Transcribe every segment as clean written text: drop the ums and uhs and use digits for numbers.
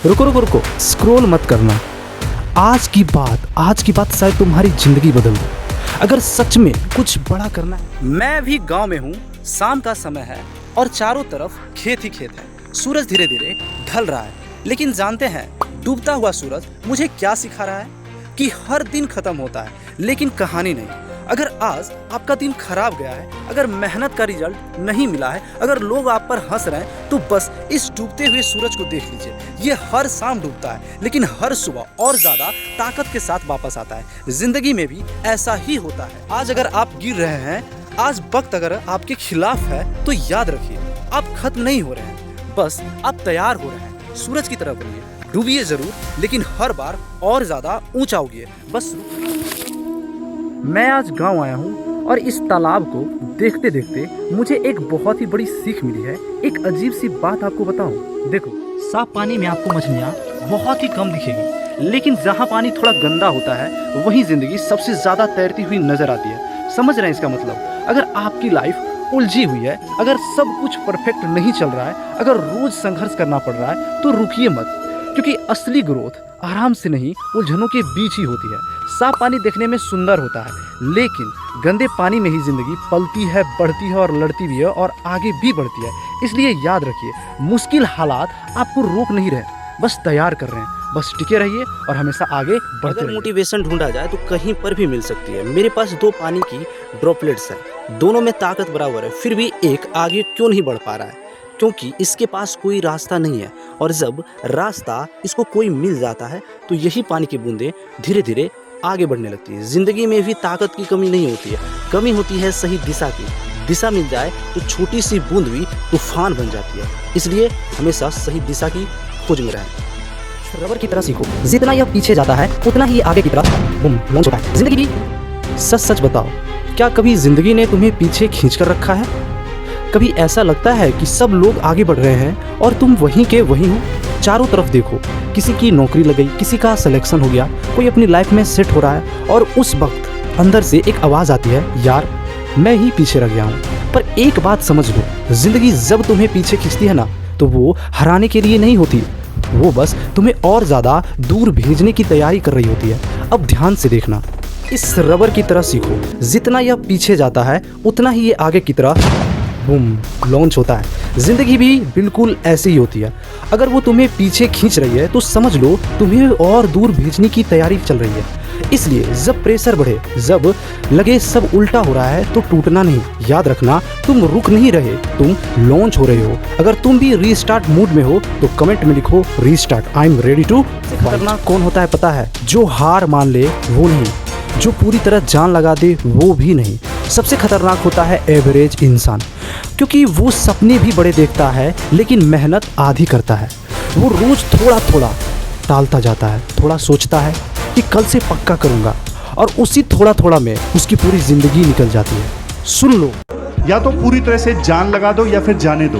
रुको रुको रुको, स्क्रॉल मत करना। आज की बात शायद तुम्हारी जिंदगी बदल दे। अगर सच में कुछ बड़ा करना है। मैं भी गांव में हूँ, शाम का समय है और चारों तरफ खेत ही खेत है। सूरज धीरे धीरे ढल रहा है, लेकिन जानते हैं डूबता हुआ सूरज मुझे क्या सिखा रहा है? कि हर दिन खत्म होता है, लेकिन कहानी नहीं। अगर आज आपका दिन खराब गया है, अगर मेहनत का रिजल्ट नहीं मिला है, अगर लोग आप पर हंस रहे हैं, तो बस इस डूबते हुए सूरज को देख लीजिए। ये हर शाम डूबता है, लेकिन हर सुबह और ज्यादा ताकत के साथ वापस आता है। जिंदगी में भी ऐसा ही होता है। आज अगर आप गिर रहे हैं, आज वक्त अगर आपके खिलाफ है, तो याद रखिए आप खत्म नहीं हो रहे हैं, बस आप तैयार हो रहे हैं। सूरज की तरफ बनिए, डूबिए जरूर, लेकिन हर बार और ज्यादा ऊंचा उगिए। बस मैं आज गांव आया हूं और इस तालाब को देखते देखते मुझे एक बहुत ही बड़ी सीख मिली है। एक अजीब सी बात आपको बताऊं। देखो, साफ पानी में आपको मछलियां बहुत ही कम दिखेगी, लेकिन जहां पानी थोड़ा गंदा होता है, वहीं जिंदगी सबसे ज्यादा तैरती हुई नजर आती है। समझ रहे हैं इसका मतलब? अगर आपकी लाइफ उलझी हुई है, अगर सब कुछ परफेक्ट नहीं चल रहा है, अगर रोज संघर्ष करना पड़ रहा है, तो रुकिए मत, क्योंकि असली ग्रोथ आराम से नहीं, उलझनों के बीच ही होती है। साफ पानी देखने में सुंदर होता है, लेकिन गंदे पानी में ही जिंदगी पलती है, बढ़ती है और लड़ती भी है और आगे भी बढ़ती है। इसलिए याद रखिए, मुश्किल हालात आपको रोक नहीं रहे, बस तैयार कर रहे हैं। बस टिके रहिए और हमेशा आगे बढ़ते रहिए। मोटिवेशन ढूंढा जाए तो कहीं पर भी मिल सकती है। मेरे पास 2 पानी की ड्रॉपलेट्स हैं, दोनों में ताकत बराबर है, फिर भी एक आगे क्यों नहीं बढ़ पा रहा है? क्योंकि इसके पास कोई रास्ता नहीं है, और जब रास्ता इसको कोई मिल जाता है, तो यही पानी की बूंदें धीरे धीरे आगे बढ़ने लगती है। जिंदगी में भी ताकत की कमी नहीं होती है, कमी होती है सही दिशा की। दिशा मिल जाए तो छोटी सी बूंद भी तूफान बन जाती है। इसलिए हमेशा सही दिशा की खोज में रहें। रबर की तरह सीखो, जितना यह पीछे जाता है उतना ही आगे की तरफ बूम लॉन्च होता है। जिंदगी भी सच सच बताओ, क्या कभी जिंदगी ने तुम्हें पीछे खींच कर रखा है? कभी ऐसा लगता है कि सब लोग आगे बढ़ रहे हैं और तुम वहीं के वहीं हो? चारों तरफ देखो, किसी की नौकरी लग गई, किसी का सिलेक्शन हो गया, कोई अपनी लाइफ में सेट हो रहा है, और उस वक्त अंदर से एक आवाज़ आती है, यार मैं ही पीछे रह गया हूँ। पर एक बात समझ लो, जिंदगी जब तुम्हें पीछे खींचती है ना, तो वो हराने के लिए नहीं होती, वो बस तुम्हें और ज़्यादा दूर भेजने की तैयारी कर रही होती है। अब ध्यान से देखना, इस रबर की तरह सीखो, जितना यह पीछे जाता है उतना ही ये आगे की तरफ बूम लॉन्च होता है। जिंदगी भी बिल्कुल ऐसे ही होती है। अगर वो तुम्हें पीछे खींच रही है, तो समझ लो तुम्हें और दूर भेजने की तैयारी चल रही है। इसलिए जब प्रेशर बढ़े, जब लगे सब उल्टा हो रहा है, तो टूटना नहीं। याद रखना, तुम रुक नहीं रहे, तुम लॉन्च हो रहे हो। अगर तुम भी रीस्टार्ट मूड में हो, तो कमेंट में लिखो restart, I am ready to. करना कौन होता है पता है? जो हार मान ले वो नहीं, जो पूरी तरह जान लगा दे वो भी नहीं। सबसे खतरनाक होता है एवरेज इंसान, क्योंकि वो सपने भी बड़े देखता है, लेकिन मेहनत आधी करता है। वो रोज थोड़ा थोड़ा टालता जाता है, थोड़ा सोचता है कि कल से पक्का करूँगा, और उसी थोड़ा थोड़ा में उसकी पूरी ज़िंदगी निकल जाती है। सुन लो, या तो पूरी तरह से जान लगा दो या फिर जाने दो।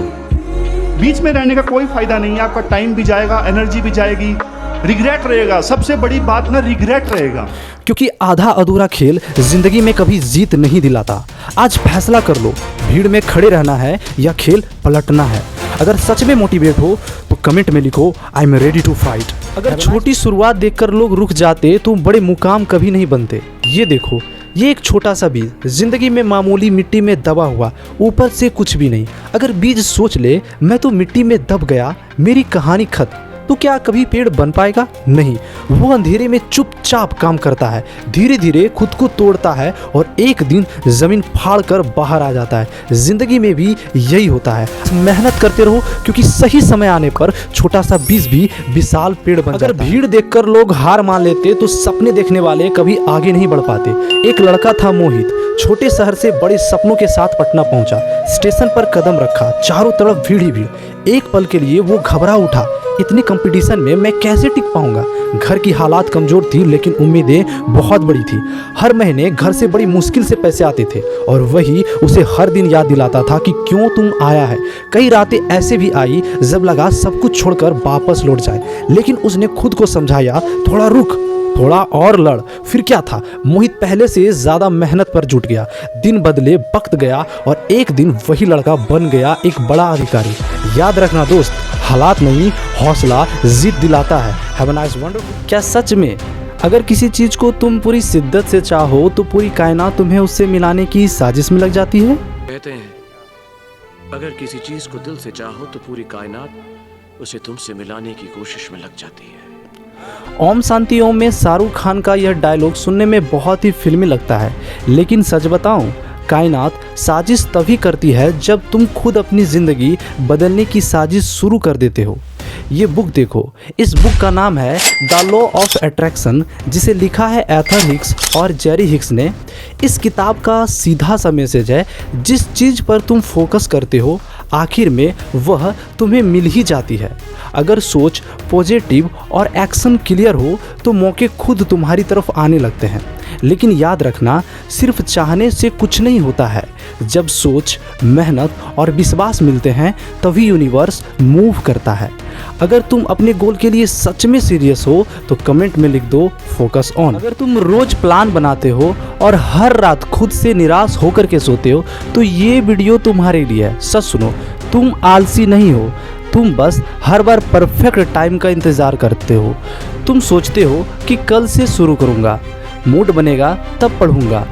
बीच में रहने का कोई फायदा नहीं है। आपका टाइम भी जाएगा, एनर्जी भी जाएगी, रिग्रेट रहेगा। सबसे बड़ी बात ना रिग्रेट रहेगा, क्योंकि आधा अधूरा खेल जिंदगी में कभी जीत नहीं दिलाता। आज फैसला कर लो, भीड़ में खड़े रहना है या खेल पलटना है। अगर सच में मोटिवेट हो तो कमेंट में लिखो, I am ready to fight. अगर छोटी शुरुआत देखकर लोग रुक जाते, तो बड़े मुकाम कभी नहीं बनते। ये देखो, ये एक छोटा सा बीज, जिंदगी में मामूली मिट्टी में दबा हुआ, ऊपर से कुछ भी नहीं। अगर बीज सोच ले, मैं तो मिट्टी में दब गया, मेरी कहानी खत्म, तो क्या कभी पेड़ बन पाएगा? नहीं। वो अंधेरे में चुपचाप काम करता है, धीरे धीरे खुद को तोड़ता है, और एक दिन जमीन फाड़ कर बाहर आ जाता है। जिंदगी में भी यही होता है। मेहनत करते रहो, क्योंकि सही समय आने पर छोटा सा बीज भी विशाल पेड़ बन जाता है। अगर भीड़ देखकर लोग हार मान लेते, तो सपने देखने वाले कभी आगे नहीं बढ़ पाते। एक लड़का था मोहित, छोटे शहर से बड़े सपनों के साथ पटना पहुंचा। स्टेशन पर कदम रखा, चारों तरफ भीड़ ही भीड़। एक पल के लिए वो घबरा उठा, इतनी कंपटीशन में मैं कैसे टिक पाऊंगा? घर की हालात कमजोर थी, लेकिन उम्मीदें बहुत बड़ी थी। हर महीने घर से बड़ी मुश्किल से पैसे आते थे, और वही उसे हर दिन याद दिलाता था कि क्यों तुम आया है। कई रातें ऐसे भी आई जब लगा सब कुछ छोड़कर वापस लौट जाए, लेकिन उसने खुद को समझाया, थोड़ा रुक, थोड़ा और लड़, फिर क्या था, मोहित पहले से ज़्यादा मेहनत पर जुट गया। दिन बदले, वक्त गया और एक दिन वही लड़का बन गया एक बड़ा अधिकारी। याद रखना दोस्त, हालात नहीं, हौसला जिद दिलाता है। Have a nice wonderful. क्या सच में अगर किसी चीज़ को तुम पूरी शिद्दत से चाहो तो पूरी कायनात तुम्हें उससे मिलाने की साजिश में लग जाती है? कहते हैं अगर किसी चीज को दिल से चाहो तो पूरी कायनात उसे तुमसे मिलाने की कोशिश में लग जाती है। ओम शांति ओम में शाहरुख खान का यह डायलॉग सुनने में बहुत ही फिल्मी लगता है, लेकिन सच बताऊं, कायनात साजिश तभी करती है जब तुम खुद अपनी ज़िंदगी बदलने की साजिश शुरू कर देते हो। ये बुक देखो, इस बुक का नाम है द लॉ ऑफ अट्रैक्शन, जिसे लिखा है एथर हिक्स और जेरी हिक्स ने। इस किताब का सीधा सा मैसेज है, जिस चीज़ पर तुम फोकस करते हो आखिर में वह तुम्हें मिल ही जाती है। अगर सोच पॉजिटिव और एक्शन क्लियर हो तो मौके खुद तुम्हारी तरफ आने लगते हैं। लेकिन याद रखना, सिर्फ चाहने से कुछ नहीं होता है। जब सोच, मेहनत और विश्वास मिलते हैं तभी यूनिवर्स मूव करता है। अगर तुम अपने गोल के लिए सच में सीरियस हो तो कमेंट में लिख दो फोकस ऑन। अगर तुम रोज प्लान बनाते हो और हर रात खुद से निराश होकर के सोते हो तो ये वीडियो तुम्हारे लिए है। सच सुनो, तुम आलसी नहीं हो, तुम बस हर बार परफेक्ट टाइम का इंतज़ार करते हो। तुम सोचते हो कि कल से शुरू करूँगा, मूड बनेगा तब पढ़ूंगा,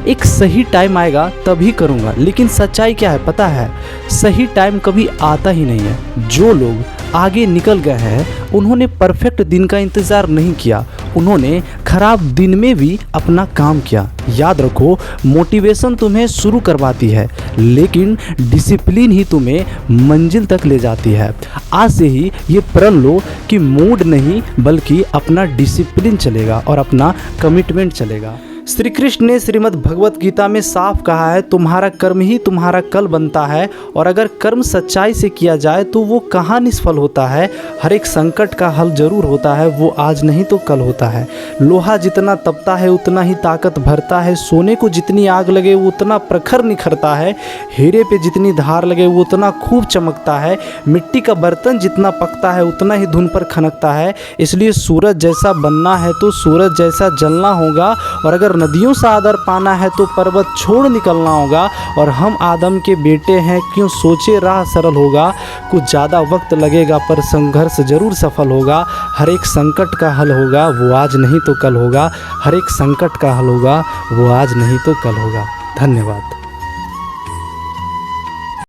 एक सही टाइम आएगा तभी करूंगा। लेकिन सच्चाई क्या है पता है? सही टाइम कभी आता ही नहीं है। जो लोग आगे निकल गए हैं उन्होंने परफेक्ट दिन का इंतज़ार नहीं किया, उन्होंने खराब दिन में भी अपना काम किया। याद रखो, मोटिवेशन तुम्हें शुरू करवाती है लेकिन डिसिप्लिन ही तुम्हें मंजिल तक ले जाती है। आज से ही ये प्रण लो कि मूड नहीं बल्कि अपना डिसिप्लिन चलेगा और अपना कमिटमेंट चलेगा। श्री कृष्ण ने श्रीमद् भगवत गीता में साफ कहा है, तुम्हारा कर्म ही तुम्हारा कल बनता है। और अगर कर्म सच्चाई से किया जाए तो वो कहाँ निष्फल होता है। हर एक संकट का हल जरूर होता है, वो आज नहीं तो कल होता है। लोहा जितना तपता है उतना ही ताकत भरता है। सोने को जितनी आग लगे वो उतना प्रखर निखरता है। हीरे पे जितनी धार लगे वो उतना खूब चमकता है। मिट्टी का बर्तन जितना पकता है उतना ही धुन पर खनकता है। इसलिए सूरज जैसा बनना है तो सूरज जैसा जलना होगा। और अगर नदियों से आदर पाना है तो पर्वत छोड़ निकलना होगा। और हम आदम के बेटे हैं, क्यों सोचे राह सरल होगा। कुछ ज़्यादा वक्त लगेगा पर संघर्ष जरूर सफल होगा। हर एक संकट का हल होगा, वो आज नहीं तो कल होगा। हर एक संकट का हल होगा, वो आज नहीं तो कल होगा। धन्यवाद।